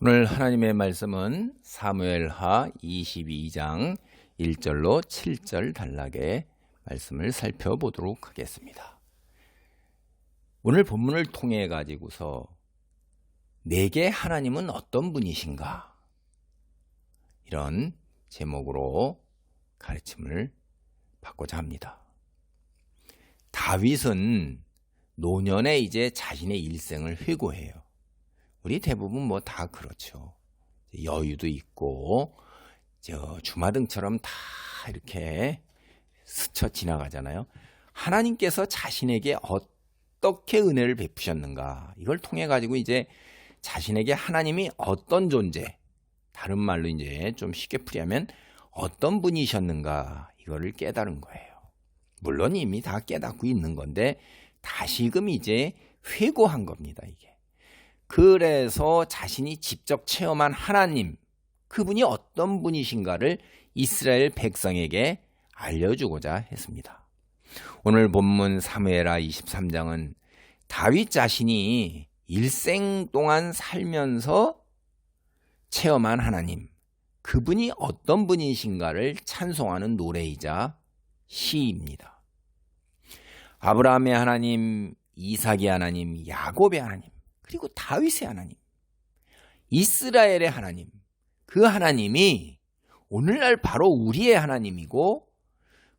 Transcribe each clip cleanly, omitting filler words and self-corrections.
오늘 하나님의 말씀은 사무엘하 22장 1절로 7절 단락의 말씀을 살펴보도록 하겠습니다. 오늘 본문을 통해 가지고서 내게 하나님은 어떤 분이신가? 이런 제목으로 가르침을 받고자 합니다. 다윗은 노년에 이제 자신의 일생을 회고해요. 우리 대부분 뭐 다 그렇죠. 여유도 있고 주마등처럼 다 이렇게 스쳐 지나가잖아요. 하나님께서 자신에게 어떻게 은혜를 베푸셨는가, 이걸 통해 가지고 이제 자신에게 하나님이 어떤 존재, 다른 말로 이제 좀 쉽게 풀이하면 어떤 분이셨는가, 이거를 깨달은 거예요. 물론 이미 다 깨닫고 있는 건데 다시금 이제 회고한 겁니다, 이게. 그래서 자신이 직접 체험한 하나님, 그분이 어떤 분이신가를 이스라엘 백성에게 알려주고자 했습니다. 오늘 본문 사무엘하 23장은 다윗 자신이 일생 동안 살면서 체험한 하나님, 그분이 어떤 분이신가를 찬송하는 노래이자 시입니다. 아브라함의 하나님, 이삭의 하나님, 야곱의 하나님, 그리고 다윗의 하나님, 이스라엘의 하나님, 그 하나님이 오늘날 바로 우리의 하나님이고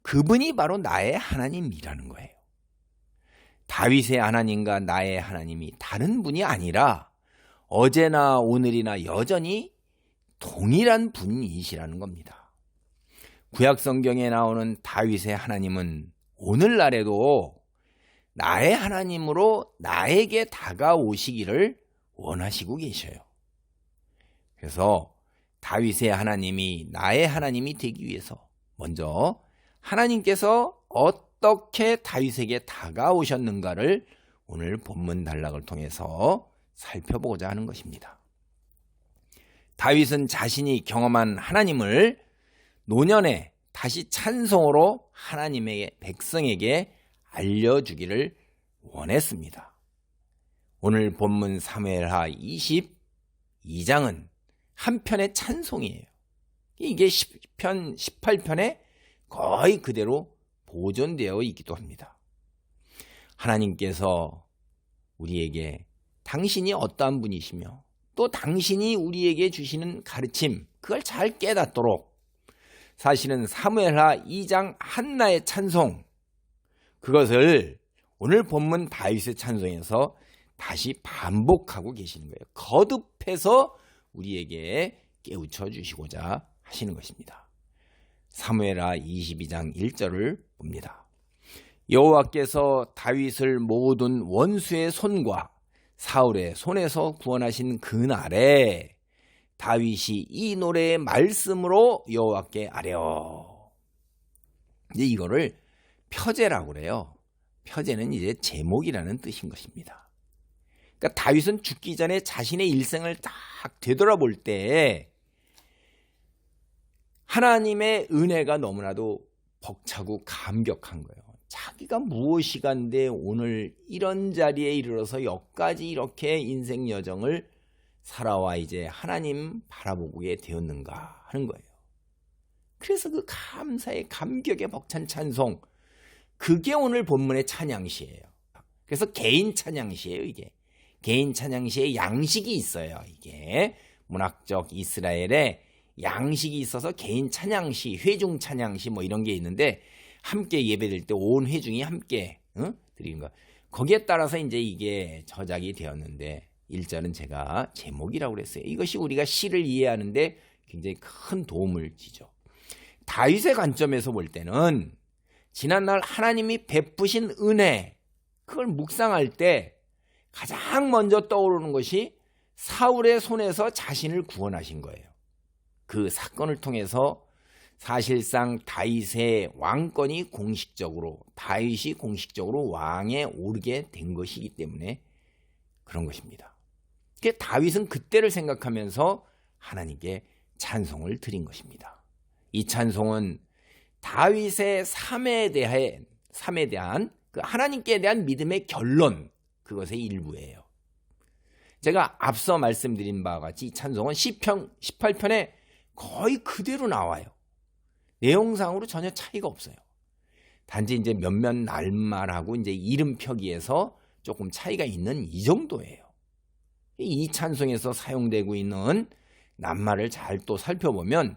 그분이 바로 나의 하나님이라는 거예요. 다윗의 하나님과 나의 하나님이 다른 분이 아니라 어제나 오늘이나 여전히 동일한 분이시라는 겁니다. 구약 성경에 나오는 다윗의 하나님은 오늘날에도 나의 하나님으로 나에게 다가오시기를 원하시고 계셔요. 그래서 다윗의 하나님이 나의 하나님이 되기 위해서 먼저 하나님께서 어떻게 다윗에게 다가오셨는가를 오늘 본문 단락을 통해서 살펴보고자 하는 것입니다. 다윗은 자신이 경험한 하나님을 노년에 다시 찬송으로 하나님의 백성에게 알려주기를 원했습니다. 오늘 본문 사무엘하 22장은 한편의 찬송이에요. 이게 시편 18편에 거의 그대로 보존되어 있기도 합니다. 하나님께서 우리에게 당신이 어떠한 분이시며 또 당신이 우리에게 주시는 가르침, 그걸 잘 깨닫도록 사실은 사무엘하 2장 한나의 찬송, 그것을 오늘 본문 다윗의 찬송에서 다시 반복하고 계시는 거예요. 거듭해서 우리에게 깨우쳐 주시고자 하시는 것입니다. 사무엘하 22장 1절을 봅니다. 여호와께서 다윗을 모든 원수의 손과 사울의 손에서 구원하신 그날에 다윗이 이 노래의 말씀으로 여호와께 아뢰어. 이제 이거를 표제라고 그래요. 표제는 이제 제목이라는 뜻인 것입니다. 그러니까 다윗은 죽기 전에 자신의 일생을 딱 되돌아볼 때 하나님의 은혜가 너무나도 벅차고 감격한 거예요. 자기가 무엇이간데 오늘 이런 자리에 이르러서 여기까지 이렇게 인생 여정을 살아와 이제 하나님 바라보게 되었는가 하는 거예요. 그래서 그 감사의 감격에 벅찬 찬송, 그게 오늘 본문의 찬양시예요. 그래서 개인 찬양시예요. 이게 개인 찬양시의 양식이 있어요. 이게 문학적 이스라엘에 양식이 있어서 개인 찬양시, 회중 찬양시 뭐 이런 게 있는데 함께 예배드릴 때 온 회중이 함께 드리는 거. 거기에 따라서 이제 이게 저작이 되었는데 1절은 제가 제목이라고 그랬어요. 이것이 우리가 시를 이해하는데 굉장히 큰 도움을 주죠. 다윗의 관점에서 볼 때는 지난날 하나님이 베푸신 은혜, 그걸 묵상할 때 가장 먼저 떠오르는 것이 사울의 손에서 자신을 구원하신 거예요. 그 사건을 통해서 사실상 다윗의 왕권이 다윗이 공식적으로 왕에 오르게 된 것이기 때문에 그런 것입니다. 다윗은 그때를 생각하면서 하나님께 찬송을 드린 것입니다. 이 찬송은 다윗의 삶에 대한 그 하나님께 대한 믿음의 결론, 그것의 일부예요. 제가 앞서 말씀드린 바와 같이 이 찬송은 시편 18편에 거의 그대로 나와요. 내용상으로 전혀 차이가 없어요. 단지 이제 몇몇 낱말하고 이제 이름 표기에서 조금 차이가 있는 이 정도예요. 이 찬송에서 사용되고 있는 낱말을 잘 또 살펴보면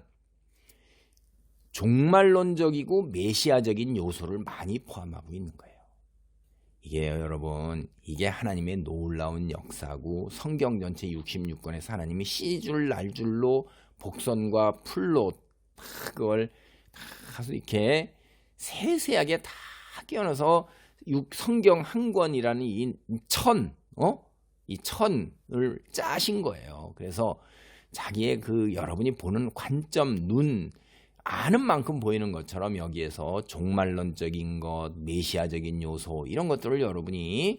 종말론적이고 메시아적인 요소를 많이 포함하고 있는 거예요. 이게 여러분, 이게 하나님의 놀라운 역사고 성경 전체 66권에서 하나님이 씨줄 날줄로 복선과 풀로 다 그걸 다 이렇게 세세하게 다 끼워넣어서 성경 한 권이라는 이 천을 짜신 거예요. 그래서 자기의 그 여러분이 보는 관점, 눈, 아는 만큼 보이는 것처럼 여기에서 종말론적인 것, 메시아적인 요소 이런 것들을 여러분이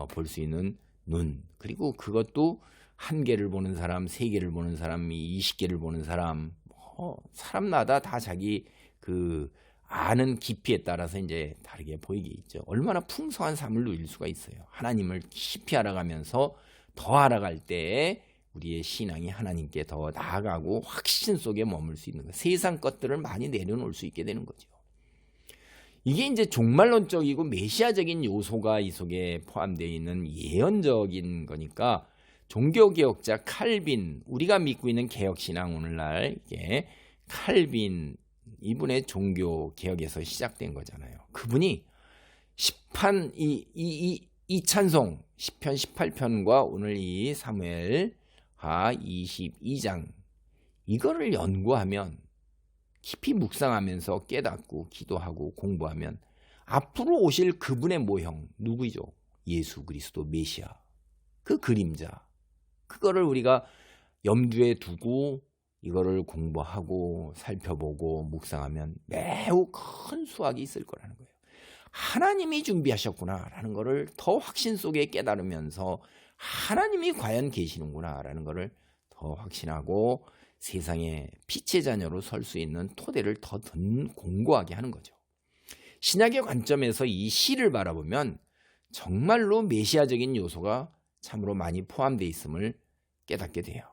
볼 수 있는 눈, 그리고 그것도 한 개를 보는 사람, 세 개를 보는 사람, 20개를 보는 사람, 사람마다 다 자기 그 아는 깊이에 따라서 이제 다르게 보이게 있죠. 얼마나 풍성한 삶을 누릴 수가 있어요. 하나님을 깊이 알아가면서 더 알아갈 때 우리의 신앙이 하나님께 더 나아가고 확신 속에 머물 수 있는 거예요. 세상 것들을 많이 내려놓을 수 있게 되는 거죠. 이게 이제 종말론적이고 메시아적인 요소가 이 속에 포함되어 있는 예언적인 거니까 종교개혁자 칼빈, 우리가 믿고 있는 개혁신앙 오늘날 이게 칼빈 이분의 종교개혁에서 시작된 거잖아요. 그분이 이 찬송 10편 18편과 오늘 이 사무엘하 22장 이거를 연구하면 깊이 묵상하면서 깨닫고 기도하고 공부하면 앞으로 오실 그분의 모형 누구이죠? 예수 그리스도 메시아, 그 그림자, 그거를 우리가 염두에 두고 이거를 공부하고 살펴보고 묵상하면 매우 큰 수확이 있을 거라는 거예요. 하나님이 준비하셨구나라는 거를 더 확신 속에 깨달으면서 하나님이 과연 계시는구나라는 거를 더 확신하고 세상의 빛의 자녀로 설 수 있는 토대를 더 공고하게 하는 거죠. 신약의 관점에서 이 시를 바라보면 정말로 메시아적인 요소가 참으로 많이 포함되어 있음을 깨닫게 돼요.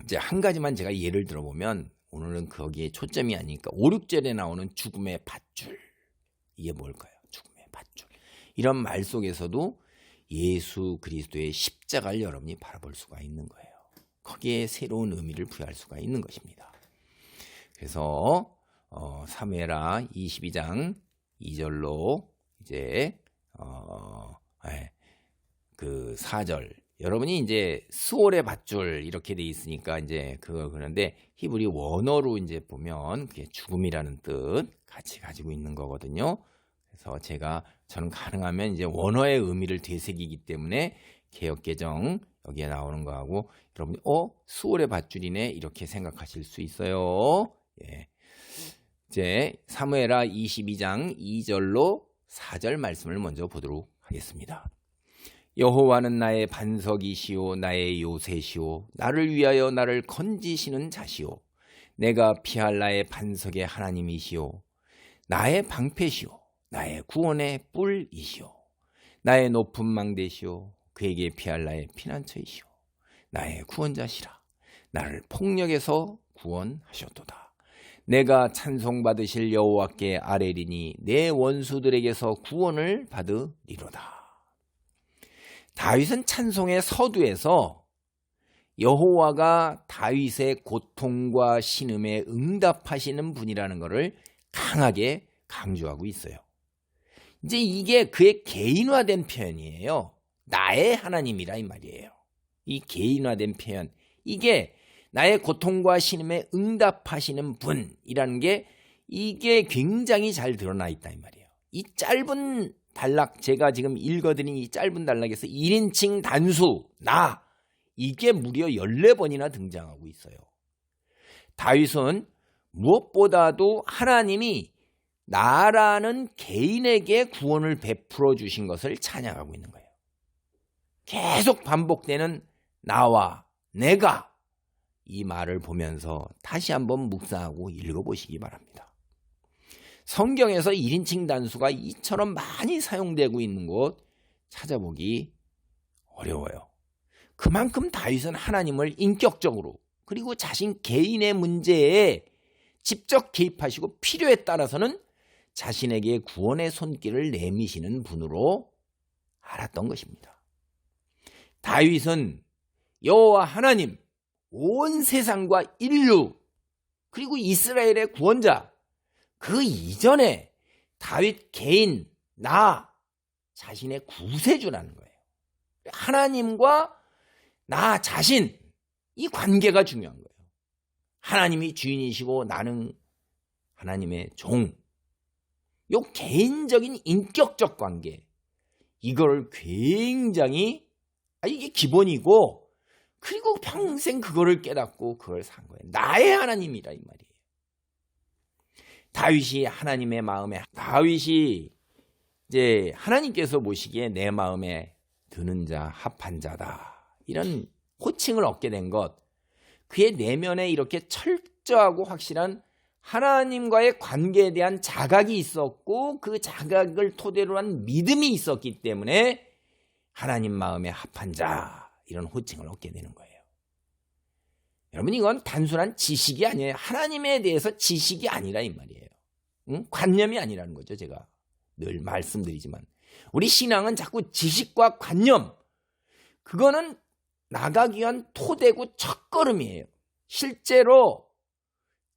이제 한 가지만 제가 예를 들어보면 오늘은 거기에 초점이 아니니까 5, 6절에 나오는 죽음의 밧줄, 이게 뭘까요? 죽음의 밧줄. 이런 말 속에서도 예수 그리스도의 십자가를 여러분이 바라볼 수가 있는 거예요. 거기에 새로운 의미를 부여할 수가 있는 것입니다. 그래서 사무엘하 22장 2절로 이제 그 4절, 여러분이 이제 스올의 밧줄 이렇게 돼 있으니까 이제 그런데 히브리 원어로 이제 보면 그게 죽음이라는 뜻 같이 가지고 있는 거거든요. 그래서 저는 가능하면 이제 원어의 의미를 되새기기 때문에 개역개정 여기에 나오는 거하고 여러분이 스올의 밧줄이네 이렇게 생각하실 수 있어요. 예. 이제 사무엘하 22장 2절로 4절 말씀을 먼저 보도록 하겠습니다. 여호와는 나의 반석이시오 나의 요새시오 나를 위하여 나를 건지시는 자시오 내가 피할 나의 반석의 하나님이시오 나의 방패시오 나의 구원의 뿔이시오 나의 높은 망대시오 그에게 피할 나의 피난처이시오 나의 구원자시라 나를 폭력에서 구원하셨도다 내가 찬송받으실 여호와께 아뢰리니 내 원수들에게서 구원을 받으리로다. 다윗은 찬송의 서두에서 여호와가 다윗의 고통과 신음에 응답하시는 분이라는 것을 강하게 강조하고 있어요. 이제 이게 그의 개인화된 표현이에요. 나의 하나님이라 이 말이에요. 이 개인화된 표현, 이게 나의 고통과 신음에 응답하시는 분이라는 게 이게 굉장히 잘 드러나 있다 이 말이에요. 이 짧은 단락, 제가 지금 읽어드린 이 짧은 단락에서 1인칭 단수 나, 이게 무려 14번이나 등장하고 있어요. 다윗은 무엇보다도 하나님이 나라는 개인에게 구원을 베풀어 주신 것을 찬양하고 있는 거예요. 계속 반복되는 나와 내가, 이 말을 보면서 다시 한번 묵상하고 읽어보시기 바랍니다. 성경에서 1인칭 단수가 이처럼 많이 사용되고 있는 곳 찾아보기 어려워요. 그만큼 다윗은 하나님을 인격적으로 그리고 자신 개인의 문제에 직접 개입하시고 필요에 따라서는 자신에게 구원의 손길을 내미시는 분으로 알았던 것입니다. 다윗은 여호와 하나님, 온 세상과 인류 그리고 이스라엘의 구원자, 그 이전에 다윗 개인, 나 자신의 구세주라는 거예요. 하나님과 나 자신, 이 관계가 중요한 거예요. 하나님이 주인이시고 나는 하나님의 종. 요 개인적인 인격적 관계, 이걸 굉장히 이게 기본이고, 그리고 평생 그거를 깨닫고 그걸 산 거예요. 나의 하나님이라 이 말이에요. 다윗이 하나님의 마음에, 다윗이 이제 하나님께서 보시기에 내 마음에 드는 자, 합한 자다, 이런 호칭을 얻게 된 것, 그의 내면에 이렇게 철저하고 확실한 하나님과의 관계에 대한 자각이 있었고, 그 자각을 토대로 한 믿음이 있었기 때문에 하나님 마음에 합한 자, 이런 호칭을 얻게 되는 거예요. 여러분, 이건 단순한 지식이 아니에요. 하나님에 대해서 지식이 아니라 이 말이에요. 관념이 아니라는 거죠. 제가 늘 말씀드리지만 우리 신앙은 자꾸 지식과 관념, 그거는 나가기 위한 토대고 첫걸음이에요. 실제로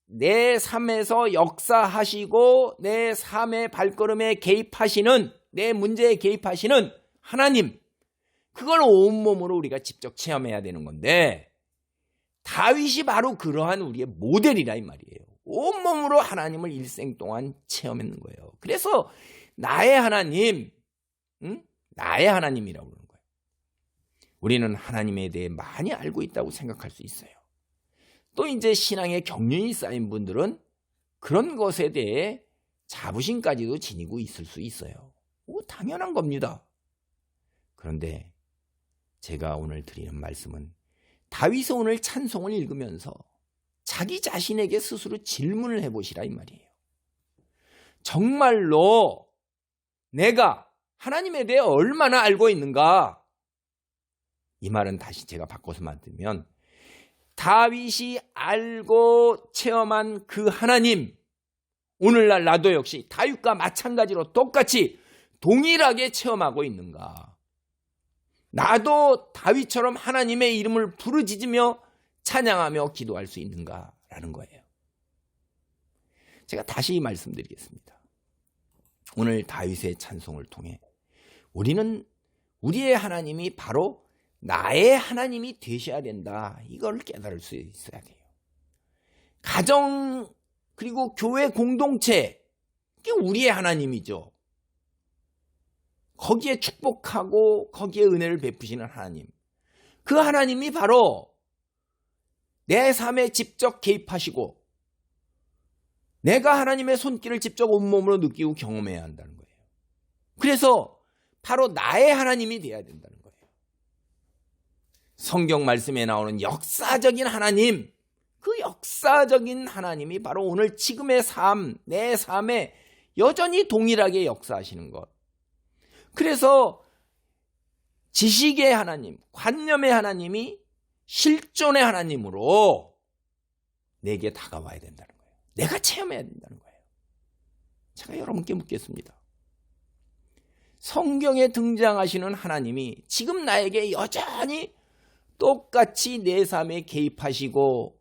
내 삶에서 역사하시고 내 삶의 발걸음에 개입하시는, 내 문제에 개입하시는 하나님, 그걸 온몸으로 우리가 직접 체험해야 되는 건데, 다윗이 바로 그러한 우리의 모델이라 이 말이에요. 온몸으로 하나님을 일생 동안 체험했는 거예요. 그래서 나의 하나님, 나의 하나님이라고 그러는 거예요. 우리는 하나님에 대해 많이 알고 있다고 생각할 수 있어요. 또 이제 신앙에 경륜이 쌓인 분들은 그런 것에 대해 자부심까지도 지니고 있을 수 있어요. 당연한 겁니다. 그런데 제가 오늘 드리는 말씀은, 다윗은 오늘 찬송을 읽으면서 자기 자신에게 스스로 질문을 해보시라 이 말이에요. 정말로 내가 하나님에 대해 얼마나 알고 있는가? 이 말은 다시 제가 바꿔서 만들면, 다윗이 알고 체험한 그 하나님, 오늘날 나도 역시 다윗과 마찬가지로 똑같이 동일하게 체험하고 있는가? 나도 다윗처럼 하나님의 이름을 부르짖으며 찬양하며 기도할 수 있는가라는 거예요. 제가 다시 말씀드리겠습니다. 오늘 다윗의 찬송을 통해 우리는 우리의 하나님이 바로 나의 하나님이 되셔야 된다, 이걸 깨달을 수 있어야 돼요. 가정 그리고 교회 공동체, 이게 우리의 하나님이죠. 거기에 축복하고 거기에 은혜를 베푸시는 하나님, 그 하나님이 바로 내 삶에 직접 개입하시고 내가 하나님의 손길을 직접 온몸으로 느끼고 경험해야 한다는 거예요. 그래서 바로 나의 하나님이 되어야 된다는 거예요. 성경 말씀에 나오는 역사적인 하나님, 그 역사적인 하나님이 바로 오늘 지금의 삶, 내 삶에 여전히 동일하게 역사하시는 것. 그래서 지식의 하나님, 관념의 하나님이 실존의 하나님으로 내게 다가와야 된다는 거예요. 내가 체험해야 된다는 거예요. 제가 여러분께 묻겠습니다. 성경에 등장하시는 하나님이 지금 나에게 여전히 똑같이 내 삶에 개입하시고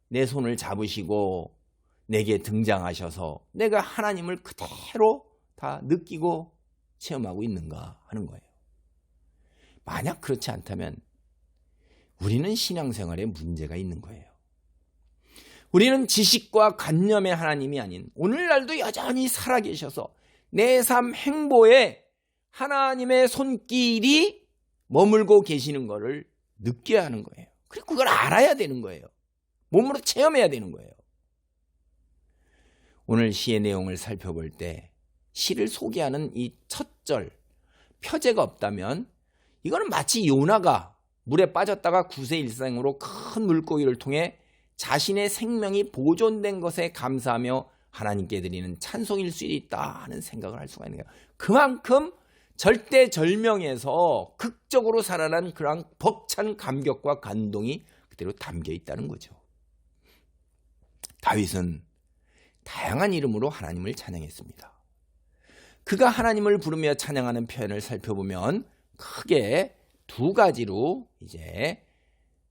내 손을 잡으시고 내게 등장하셔서 내가 하나님을 그대로 다 느끼고 체험하고 있는가 하는 거예요. 만약 그렇지 않다면 우리는 신앙생활에 문제가 있는 거예요. 우리는 지식과 관념의 하나님이 아닌 오늘날도 여전히 살아계셔서 내 삶 행보에 하나님의 손길이 머물고 계시는 것을 느껴야 하는 거예요. 그리고 그걸 알아야 되는 거예요. 몸으로 체험해야 되는 거예요. 오늘 시의 내용을 살펴볼 때 시를 소개하는 이 첫 절, 표제가 없다면 이거는 마치 요나가 물에 빠졌다가 구세일생으로 큰 물고기를 통해 자신의 생명이 보존된 것에 감사하며 하나님께 드리는 찬송일 수 있다 하는 생각을 할 수가 있는 거예요. 그만큼 절대절명에서 극적으로 살아난 그런 벅찬 감격과 감동이 그대로 담겨 있다는 거죠. 다윗은 다양한 이름으로 하나님을 찬양했습니다. 그가 하나님을 부르며 찬양하는 표현을 살펴보면 크게 두 가지로 이제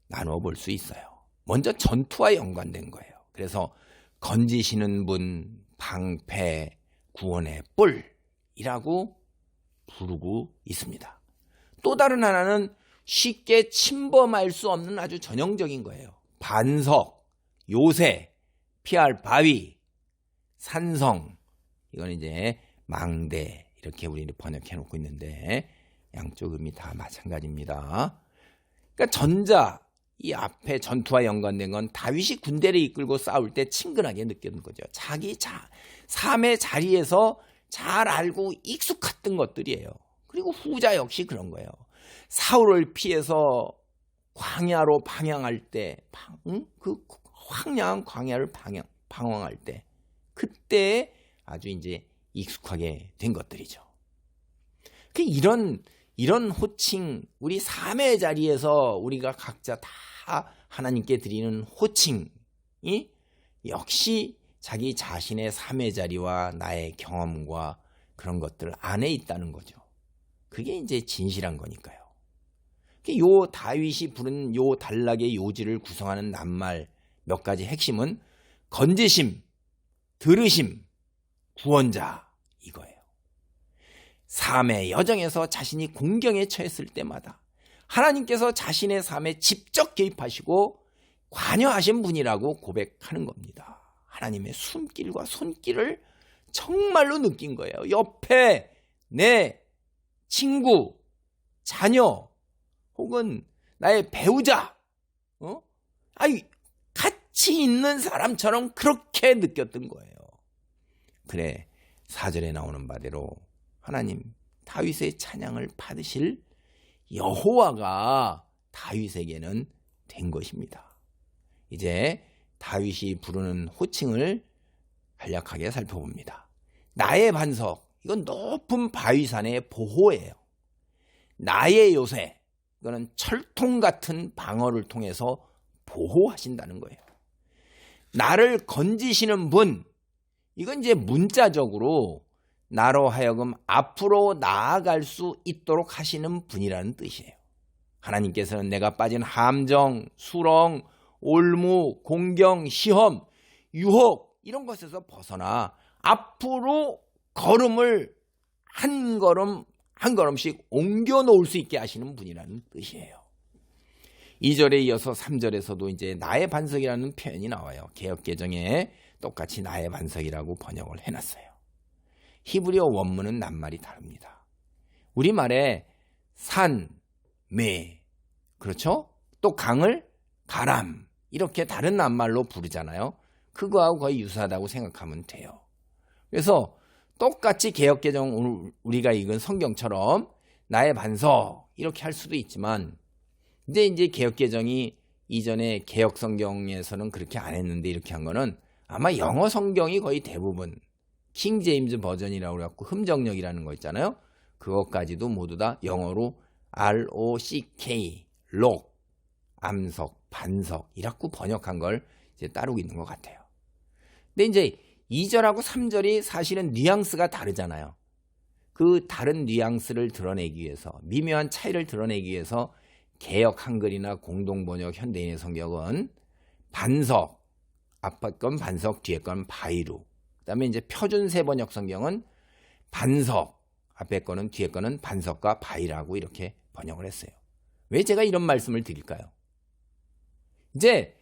나누어 볼 수 있어요. 먼저 전투와 연관된 거예요. 그래서 건지시는 분, 방패, 구원의 뿔이라고 부르고 있습니다. 또 다른 하나는 쉽게 침범할 수 없는 아주 전형적인 거예요. 반석, 요새, 피할 바위, 산성, 이건 이제 망대 이렇게 우리는 번역해 놓고 있는데 양쪽 의미 다 마찬가지입니다. 그러니까 전자, 이 앞에 전투와 연관된 건 다윗이 군대를 이끌고 싸울 때 친근하게 느끼는 거죠. 자기 삶의 자리에서 잘 알고 익숙했던 것들이에요. 그리고 후자 역시 그런 거예요. 사울을 피해서 광야로 방향할 때, 그 황량한 광야를 방황할 때, 그때 아주 이제 익숙하게 된 것들이죠. 이런 호칭, 우리 삶의 자리에서 우리가 각자 다 하나님께 드리는 호칭이 역시 자기 자신의 삶의 자리와 나의 경험과 그런 것들 안에 있다는 거죠. 그게 이제 진실한 거니까요. 요 다윗이 부른 요 단락의 요지를 구성하는 낱말 몇 가지 핵심은 건지심, 들으심, 구원자 이거예요. 삶의 여정에서 자신이 공경에 처했을 때마다 하나님께서 자신의 삶에 직접 개입하시고 관여하신 분이라고 고백하는 겁니다. 하나님의 숨길과 손길을 정말로 느낀 거예요. 옆에 내 친구, 자녀 혹은 나의 배우자 같이 있는 사람처럼 그렇게 느꼈던 거예요. 그래 4절에 나오는 바대로 하나님 다윗의 찬양을 받으실 여호와가 다윗에게는 된 것입니다. 이제 다윗이 부르는 호칭을 간략하게 살펴봅니다. 나의 반석, 이건 높은 바위산의 보호예요. 나의 요새, 이거는 철통 같은 방어를 통해서 보호하신다는 거예요. 나를 건지시는 분, 이건 이제 문자적으로 나로 하여금 앞으로 나아갈 수 있도록 하시는 분이라는 뜻이에요. 하나님께서는 내가 빠진 함정, 수렁, 올무, 공경, 시험, 유혹 이런 것에서 벗어나 앞으로 걸음을 한 걸음씩 옮겨 놓을 수 있게 하시는 분이라는 뜻이에요. 2절에 이어서 3절에서도 이제 나의 반석이라는 표현이 나와요. 개역개정에 똑같이 나의 반석이라고 번역을 해놨어요. 히브리어 원문은 낱말이 다릅니다. 우리말에 산, 매, 그렇죠? 또 강을 가람 이렇게 다른 낱말로 부르잖아요. 그거하고 거의 유사하다고 생각하면 돼요. 그래서 똑같이 개역개정 우리가 읽은 성경처럼 나의 반석 이렇게 할 수도 있지만 근데 이제 개역개정이 이전에 개역성경에서는 그렇게 안 했는데 이렇게 한 거는 아마 영어 성경이 거의 대부분 킹 제임스 버전이라고 해갖고 흠정력이라는 거 있잖아요. 그것까지도 모두 다 영어로 ROCK, 록, 암석, 반석 이라고 번역한 걸 이제 따르고 있는 것 같아요. 근데 이제 2절하고 3절이 사실은 뉘앙스가 다르잖아요. 그 다른 뉘앙스를 드러내기 위해서 미묘한 차이를 드러내기 위해서 개역 한글이나 공동번역 현대인의 성경은 반석, 앞에 건 반석, 뒤에 건 바위로. 그다음에 이제 표준세 번역 성경은 반석, 앞에 거는 뒤에 거는 반석과 바위라고 이렇게 번역을 했어요. 왜 제가 이런 말씀을 드릴까요? 이제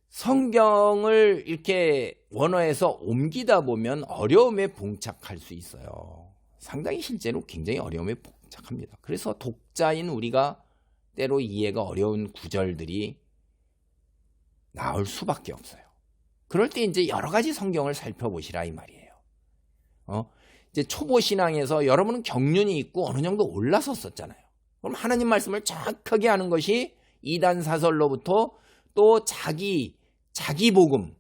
성경을 이렇게 원어에서 옮기다 보면 어려움에 봉착할 수 있어요. 상당히 실제로 굉장히 어려움에 봉착합니다. 그래서 독자인 우리가 때로 이해가 어려운 구절들이 나올 수밖에 없어요. 그럴 때 이제 여러 가지 성경을 살펴보시라 이 말이에요. 이제 초보 신앙에서 여러분은 경륜이 있고 어느 정도 올라섰었잖아요. 그럼 하나님 말씀을 정확하게 하는 것이 이단 사설로부터 또 자기 복음,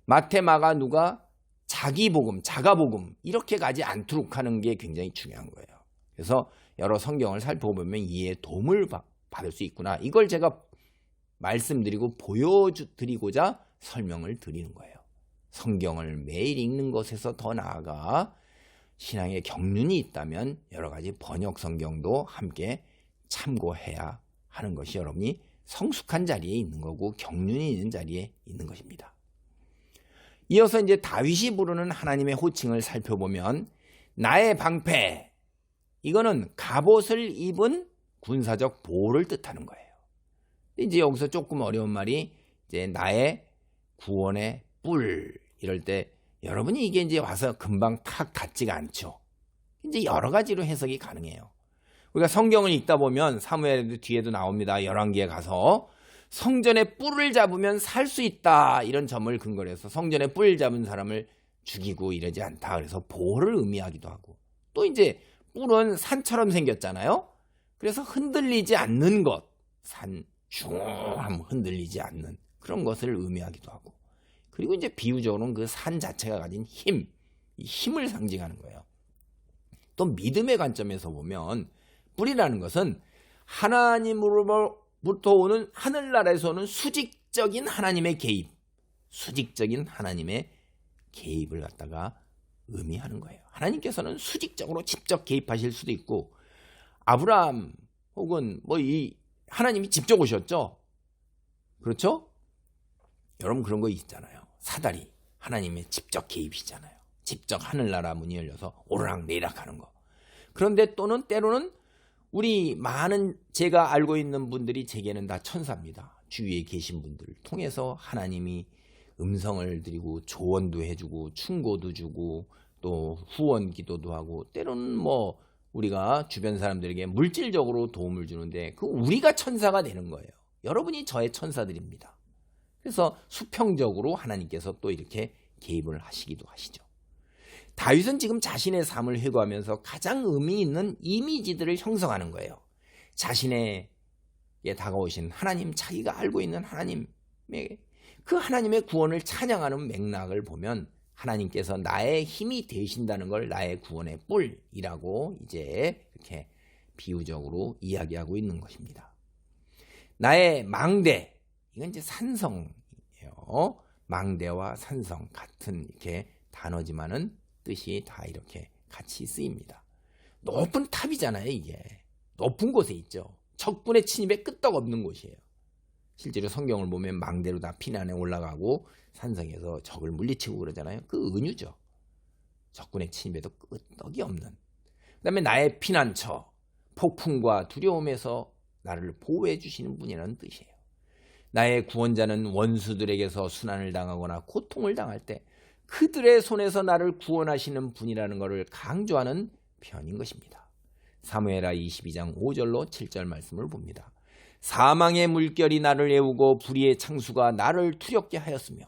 마태, 마가, 누가 자기복음, 자가복음 이렇게 가지 않도록 하는 게 굉장히 중요한 거예요. 그래서 여러 성경을 살펴보면 이에 도움을 받을 수 있구나. 이걸 제가 말씀드리고 보여드리고자 설명을 드리는 거예요. 성경을 매일 읽는 것에서 더 나아가 신앙의 경륜이 있다면 여러 가지 번역 성경도 함께 참고해야 하는 것이 여러분이 성숙한 자리에 있는 거고 경륜이 있는 자리에 있는 것입니다. 이어서 이제 다윗이 부르는 하나님의 호칭을 살펴보면 나의 방패, 이거는 갑옷을 입은 군사적 보호를 뜻하는 거예요. 이제 여기서 조금 어려운 말이 이제 나의 구원의 뿔, 이럴 때 여러분이 이게 이제 와서 금방 탁 닿지가 않죠. 이제 여러 가지로 해석이 가능해요. 우리가 성경을 읽다 보면 사무엘 뒤에도 나옵니다. 열왕기에 가서 성전에 뿔을 잡으면 살 수 있다, 이런 점을 근거로 해서 성전에 뿔 잡은 사람을 죽이고 이러지 않다, 그래서 보호를 의미하기도 하고, 또 이제 뿔은 산처럼 생겼잖아요. 그래서 흔들리지 않는 것, 산 슝 흔들리지 않는 그런 것을 의미하기도 하고, 그리고 이제 비유적으로는 그 산 자체가 가진 힘, 이 힘을 상징하는 거예요. 또 믿음의 관점에서 보면 뿔이라는 것은 하나님으로부터 오는, 하늘나라에서 오는 수직적인 하나님의 개입, 수직적인 하나님의 개입을 갖다가 의미하는 거예요. 하나님께서는 수직적으로 직접 개입하실 수도 있고, 아브라함 혹은 뭐 이 하나님이 직접 오셨죠. 그렇죠? 여러분 그런 거 있잖아요. 사다리, 하나님의 직접 개입이잖아요. 직접 하늘나라 문이 열려서 오르락내리락 하는 거. 그런데 또는 때로는 우리 많은 제가 알고 있는 분들이 제게는 다 천사입니다. 주위에 계신 분들을 통해서 하나님이 음성을 드리고 조언도 해주고 충고도 주고 또 후원 기도도 하고, 때로는 뭐 우리가 주변 사람들에게 물질적으로 도움을 주는데 그 우리가 천사가 되는 거예요. 여러분이 저의 천사들입니다. 그래서 수평적으로 하나님께서 또 이렇게 개입을 하시기도 하시죠. 다윗은 지금 자신의 삶을 회고하면서 가장 의미 있는 이미지들을 형성하는 거예요. 자신에게 다가오신 하나님, 자기가 알고 있는 하나님의 그 하나님의 구원을 찬양하는 맥락을 보면 하나님께서 나의 힘이 되신다는 걸 나의 구원의 뿔이라고 이제 이렇게 비유적으로 이야기하고 있는 것입니다. 나의 망대, 이건 이제 산성이에요. 망대와 산성 같은 이렇게 단어지만은 뜻이 다 이렇게 같이 쓰입니다. 높은 탑이잖아요. 이게 높은 곳에 있죠. 적군의 침입에 끄떡없는 곳이에요. 실제로 성경을 보면 망대로 다 피난에 올라가고 산성에서 적을 물리치고 그러잖아요. 그 은유죠. 적군의 침입에도 끄떡이 없는. 그 다음에 나의 피난처, 폭풍과 두려움에서 나를 보호해 주시는 분이라는 뜻이에요. 나의 구원자는 원수들에게서 순환을 당하거나 고통을 당할 때 그들의 손에서 나를 구원하시는 분이라는 것을 강조하는 표현인 것입니다. 사무엘하 22장 5절로 7절 말씀을 봅니다. 사망의 물결이 나를 애우고 불의의 창수가 나를 두렵게 하였으며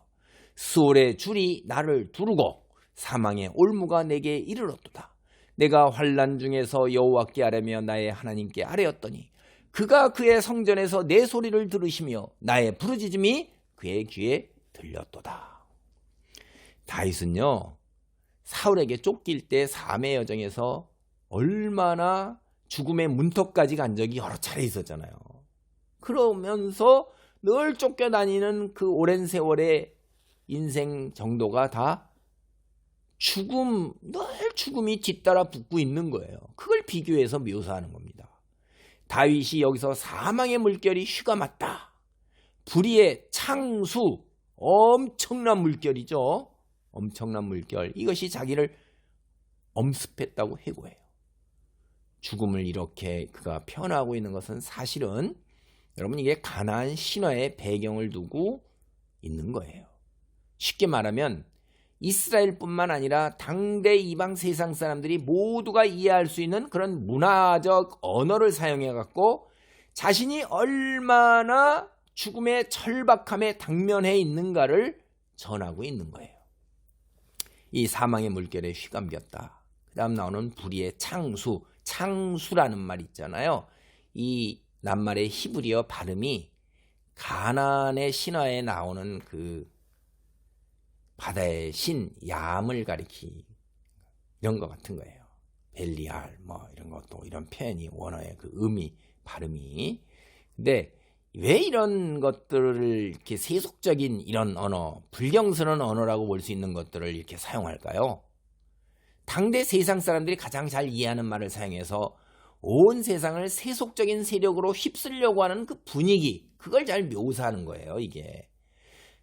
수월의 줄이 나를 두르고 사망의 올무가 내게 이르렀도다. 내가 환난 중에서 여호와께 아뢰며 나의 하나님께 아뢰었더니 그가 그의 성전에서 내 소리를 들으시며 나의 부르짖음이 그의 귀에 들렸도다. 다윗은요, 사울에게 쫓길 때 삶의 여정에서 얼마나 죽음의 문턱까지 간 적이 여러 차례 있었잖아요. 그러면서 늘 쫓겨다니는 그 오랜 세월의 인생 정도가 다 늘 죽음이 뒤따라 붙고 있는 거예요. 그걸 비교해서 묘사하는 겁니다. 다윗이 여기서 사망의 물결이 휘감았다. 불의의 창수, 엄청난 물결이죠. 엄청난 물결. 이것이 자기를 엄습했다고 해고해요. 죽음을 이렇게 그가 표현하고 있는 것은 사실은 여러분 이게 가나안 신화의 배경을 두고 있는 거예요. 쉽게 말하면 이스라엘뿐만 아니라 당대 이방 세상 사람들이 모두가 이해할 수 있는 그런 문화적 언어를 사용해 갖고 자신이 얼마나 죽음의 철박함에 당면해 있는가를 전하고 있는 거예요. 이 사망의 물결에 휘감겼다. 그 다음 나오는 불의의 창수, 창수라는 말 있잖아요. 이 낱말의 히브리어 발음이 가나안의 신화에 나오는 그 바다의 신 얌을 가리키 이런 것 같은 거예요. 벨리알 뭐 이런 것도 이런 표현이 원어의 그 의미 발음이. 근데 왜 이런 것들을 이렇게 세속적인 이런 언어, 불경스러운 언어라고 볼 수 있는 것들을 이렇게 사용할까요? 당대 세상 사람들이 가장 잘 이해하는 말을 사용해서 온 세상을 세속적인 세력으로 휩쓸려고 하는 그 분위기, 그걸 잘 묘사하는 거예요, 이게.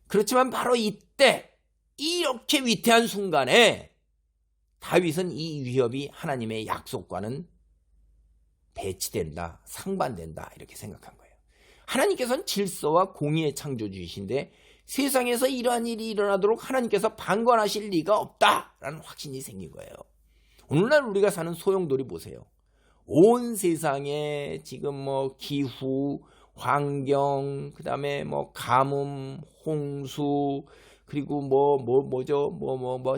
그렇지만 바로 이때 이렇게 위태한 순간에 다윗은 이 위협이 하나님의 약속과는 배치된다, 상반된다 이렇게 생각한 거예요. 하나님께서는 질서와 공의의 창조주이신데 세상에서 이러한 일이 일어나도록 하나님께서 방관하실 리가 없다라는 확신이 생긴 거예요. 오늘날 우리가 사는 소용돌이 보세요. 온 세상에 지금 뭐 기후, 환경, 그 다음에 뭐 가뭄, 홍수, 그리고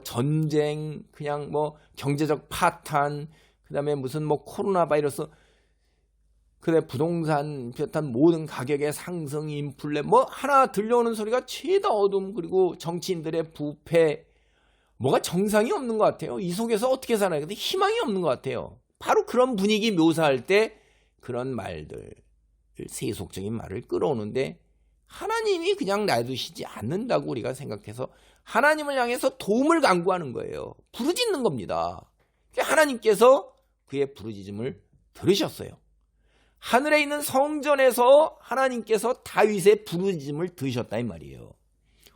전쟁, 그냥 뭐 경제적 파탄, 그 다음에 무슨 뭐 코로나 바이러스, 그다음에 부동산 비롯한 모든 가격의 상승, 인플레, 뭐 하나 들려오는 소리가 죄다 어둠, 그리고 정치인들의 부패, 뭐가 정상이 없는 것 같아요. 이 속에서 어떻게 살아요? 근데 희망이 없는 것 같아요. 바로 그런 분위기 묘사할 때 그런 말들, 세속적인 말을 끌어오는데 하나님이 그냥 놔두시지 않는다고 우리가 생각해서 하나님을 향해서 도움을 간구하는 거예요. 부르짖는 겁니다. 하나님께서 그의 부르짖음을 들으셨어요. 하늘에 있는 성전에서 하나님께서 다윗의 부르짖음을 들으셨다 이 말이에요.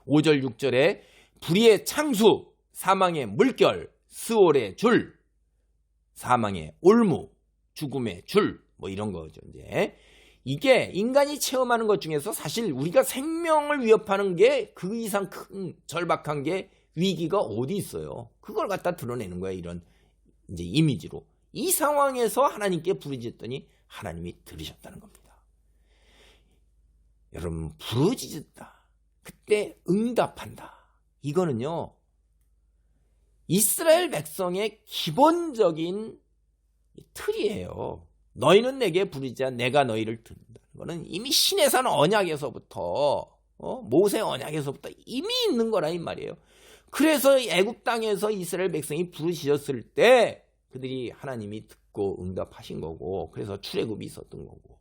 5절 6절에 불의의 창수, 사망의 물결, 스올의 줄, 사망의 올무, 죽음의 줄, 뭐 이런 거죠. 이제 이게 인간이 체험하는 것 중에서 사실 우리가 생명을 위협하는 게 그 이상 큰 절박한 게 위기가 어디 있어요. 그걸 갖다 드러내는 거예요. 이런 이제 이미지로. 이 상황에서 하나님께 부르짖었더니 하나님이 들으셨다는 겁니다. 여러분, 부르짖었다. 그때 응답한다. 이거는요, 이스라엘 백성의 기본적인 틀이에요. 너희는 내게 부르짖자 내가 너희를 듣는다. 이거는 이미 시내산 언약에서부터 모세 언약에서부터 이미 있는 거라 이 말이에요. 그래서 애굽 땅에서 이스라엘 백성이 부르짖었을 때 그들이 하나님이 듣고 응답하신 거고, 그래서 출애굽이 있었던 거고,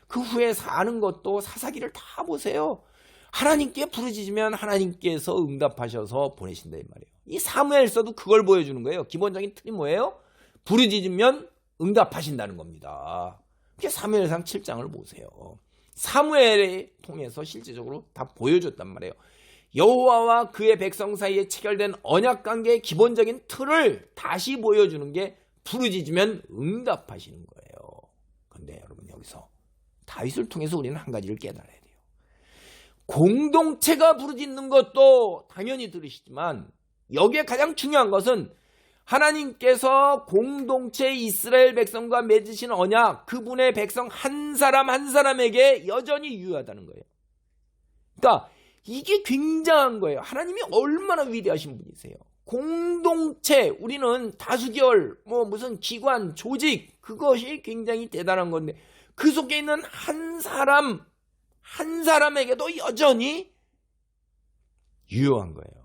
그 후에 사는 것도 사사기를 다 보세요. 하나님께 부르짖으면 하나님께서 응답하셔서 보내신다 이 말이에요. 이 사무엘서도 그걸 보여주는 거예요. 기본적인 틀이 뭐예요? 부르짖으면 응답하신다는 겁니다. 그게 사무엘상 7장을 보세요. 사무엘을 통해서 실제적으로 다 보여줬단 말이에요. 여호와와 그의 백성 사이에 체결된 언약관계의 기본적인 틀을 다시 보여주는 게 부르짖으면 응답하시는 거예요. 그런데 여러분, 여기서 다윗을 통해서 우리는 한 가지를 깨달아야 돼요. 공동체가 부르짖는 것도 당연히 들으시지만 여기에 가장 중요한 것은 하나님께서 공동체 이스라엘 백성과 맺으신 언약, 그분의 백성 한 사람 한 사람에게 여전히 유효하다는 거예요. 그러니까 이게 굉장한 거예요. 하나님이 얼마나 위대하신 분이세요. 공동체, 우리는 다수결, 무슨 기관, 조직, 그것이 굉장히 대단한 건데 그 속에 있는 한 사람 한 사람에게도 여전히 유효한 거예요.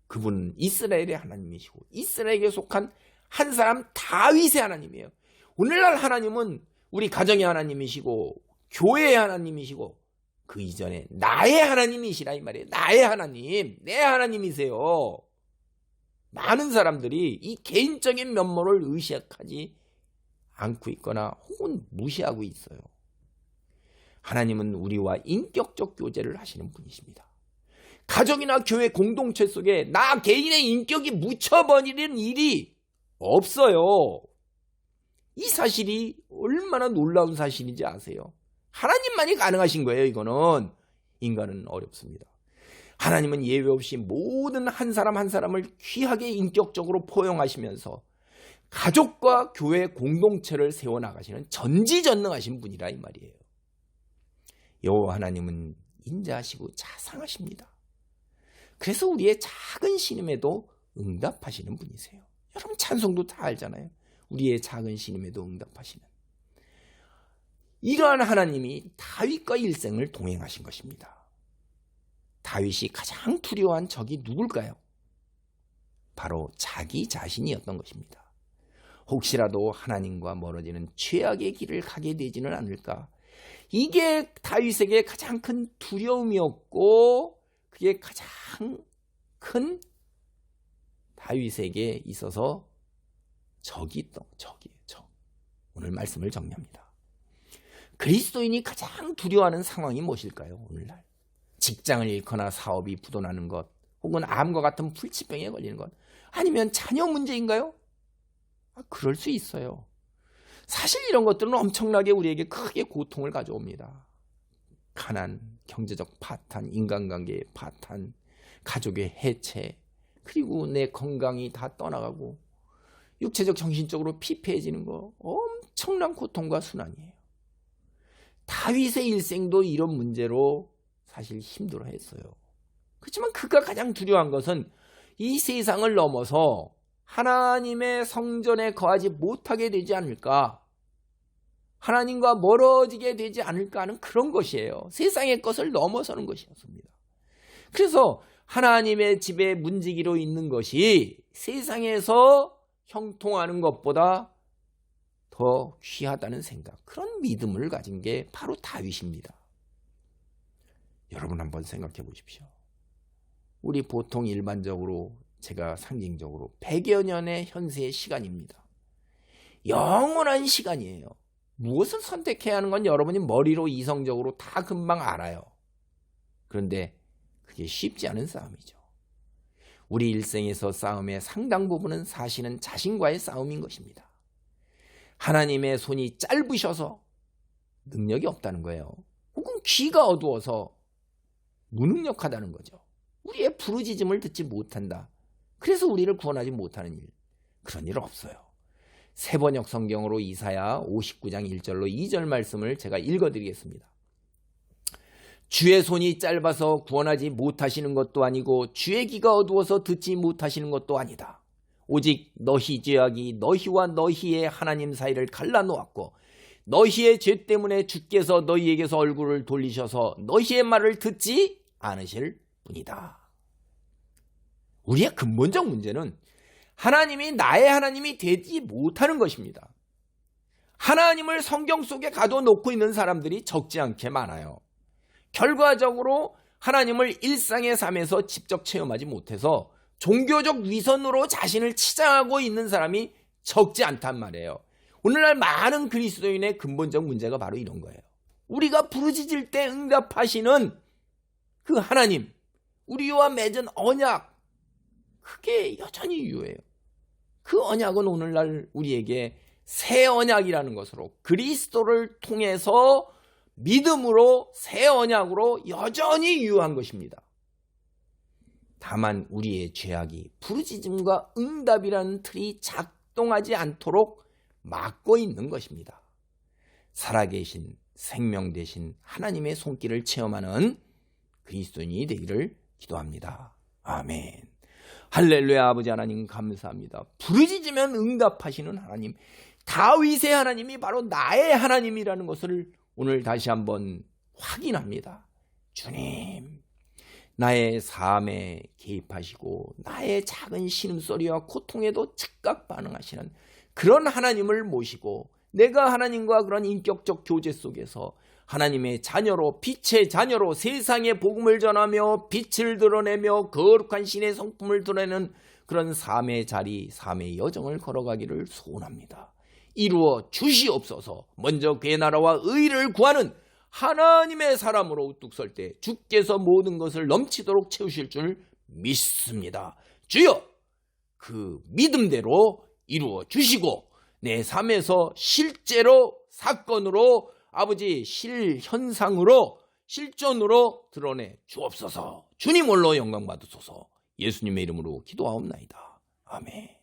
그분은 이스라엘의 하나님이시고 이스라엘에게 속한 한 사람 다윗의 하나님이에요. 오늘날 하나님은 우리 가정의 하나님이시고 교회의 하나님이시고 그 이전에 나의 하나님이시라 이 말이에요. 나의 하나님, 내 하나님이세요. 많은 사람들이 이 개인적인 면모를 의식하지 않고 있거나 혹은 무시하고 있어요. 하나님은 우리와 인격적 교제를 하시는 분이십니다. 가정이나 교회 공동체 속에 나 개인의 인격이 묻혀버리는 일이 없어요. 이 사실이 얼마나 놀라운 사실인지 아세요? 하나님만이 가능하신 거예요. 이거는 인간은 어렵습니다. 하나님은 예외 없이 모든 한 사람 한 사람을 귀하게 인격적으로 포용하시면서 가족과 교회 공동체를 세워나가시는 전지전능하신 분이라 이 말이에요. 여호와 하나님은 인자하시고 자상하십니다. 그래서 우리의 작은 신음에도 응답하시는 분이세요. 여러분 찬송도 다 알잖아요. 우리의 작은 신음에도 응답하시는 이러한 하나님이 다윗과 일생을 동행하신 것입니다. 다윗이 가장 두려워한 적이 누굴까요? 바로 자기 자신이었던 것입니다. 혹시라도 하나님과 멀어지는 죄악의 길을 가게 되지는 않을까? 이게 다윗에게 가장 큰 두려움이었고, 그게 가장 큰 다윗에게 있어서 적이에요. 적. 오늘 말씀을 정리합니다. 그리스도인이 가장 두려워하는 상황이 무엇일까요? 오늘날 직장을 잃거나 사업이 부도나는 것, 혹은 암과 같은 불치병에 걸리는 것, 아니면 자녀 문제인가요? 그럴 수 있어요. 사실 이런 것들은 엄청나게 우리에게 크게 고통을 가져옵니다. 가난, 경제적 파탄, 인간관계의 파탄, 가족의 해체, 그리고 내 건강이 다 떠나가고 육체적 정신적으로 피폐해지는 거, 엄청난 고통과 순환이에요. 다윗의 일생도 이런 문제로 사실 힘들어했어요. 그렇지만 그가 가장 두려워한 것은 이 세상을 넘어서 하나님의 성전에 거하지 못하게 되지 않을까, 하나님과 멀어지게 되지 않을까 하는 그런 것이에요. 세상의 것을 넘어서는 것이었습니다. 그래서 하나님의 집에 문지기로 있는 것이 세상에서 형통하는 것보다 더 귀하다는 생각, 그런 믿음을 가진 게 바로 다윗입니다. 여러분 한번 생각해 보십시오. 우리 보통 일반적으로, 제가 상징적으로 100여 년의 현세의 시간입니다. 영원한 시간이에요. 무엇을 선택해야 하는 건 여러분이 머리로 이성적으로 다 금방 알아요. 그런데 그게 쉽지 않은 싸움이죠. 우리 일생에서 싸움의 상당 부분은 사실은 자신과의 싸움인 것입니다. 하나님의 손이 짧으셔서 능력이 없다는 거예요. 혹은 귀가 어두워서 무능력하다는 거죠. 우리의 부르짖음을 듣지 못한다. 그래서 우리를 구원하지 못하는 일, 그런 일 없어요. 세번역 성경으로 이사야 59장 1절로 2절 말씀을 제가 읽어드리겠습니다. 주의 손이 짧아서 구원하지 못하시는 것도 아니고 주의 귀가 어두워서 듣지 못하시는 것도 아니다. 오직 너희 죄악이 너희와 너희의 하나님 사이를 갈라놓았고 너희의 죄 때문에 주께서 너희에게서 얼굴을 돌리셔서 너희의 말을 듣지 않으실 뿐이다. 우리의 근본적 문제는 하나님이 나의 하나님이 되지 못하는 것입니다. 하나님을 성경 속에 가둬놓고 있는 사람들이 적지 않게 많아요. 결과적으로 하나님을 일상의 삶에서 직접 체험하지 못해서 종교적 위선으로 자신을 치장하고 있는 사람이 적지 않단 말이에요. 오늘날 많은 그리스도인의 근본적 문제가 바로 이런 거예요. 우리가 부르짖을 때 응답하시는 그 하나님, 우리와 맺은 언약, 그게 여전히 유효해요. 그 언약은 오늘날 우리에게 새 언약이라는 것으로, 그리스도를 통해서 믿음으로 새 언약으로 여전히 유효한 것입니다. 다만 우리의 죄악이 부르짖음과 응답이라는 틀이 작동하지 않도록 막고 있는 것입니다. 살아계신 생명 되신 하나님의 손길을 체험하는 그리스도인이 되기를 기도합니다. 아멘. 할렐루야. 아버지 하나님 감사합니다. 부르짖으면 응답하시는 하나님, 다윗의 하나님이 바로 나의 하나님이라는 것을 오늘 다시 한번 확인합니다. 주님, 나의 삶에 개입하시고 나의 작은 신음소리와 고통에도 즉각 반응하시는 그런 하나님을 모시고, 내가 하나님과 그런 인격적 교제 속에서 하나님의 자녀로, 빛의 자녀로 세상에 복음을 전하며 빛을 드러내며 거룩한 신의 성품을 드러내는 그런 삶의 자리, 삶의 여정을 걸어가기를 소원합니다. 이루어 주시옵소서. 먼저 그의 나라와 의를 구하는 하나님의 사람으로 우뚝 설 때 주께서 모든 것을 넘치도록 채우실 줄 믿습니다. 주여, 그 믿음대로 이루어 주시고 내 삶에서 실제로 사건으로, 아버지 실현상으로, 실존으로 드러내 주옵소서. 주님 홀로 영광 받으소서. 예수님의 이름으로 기도하옵나이다. 아멘.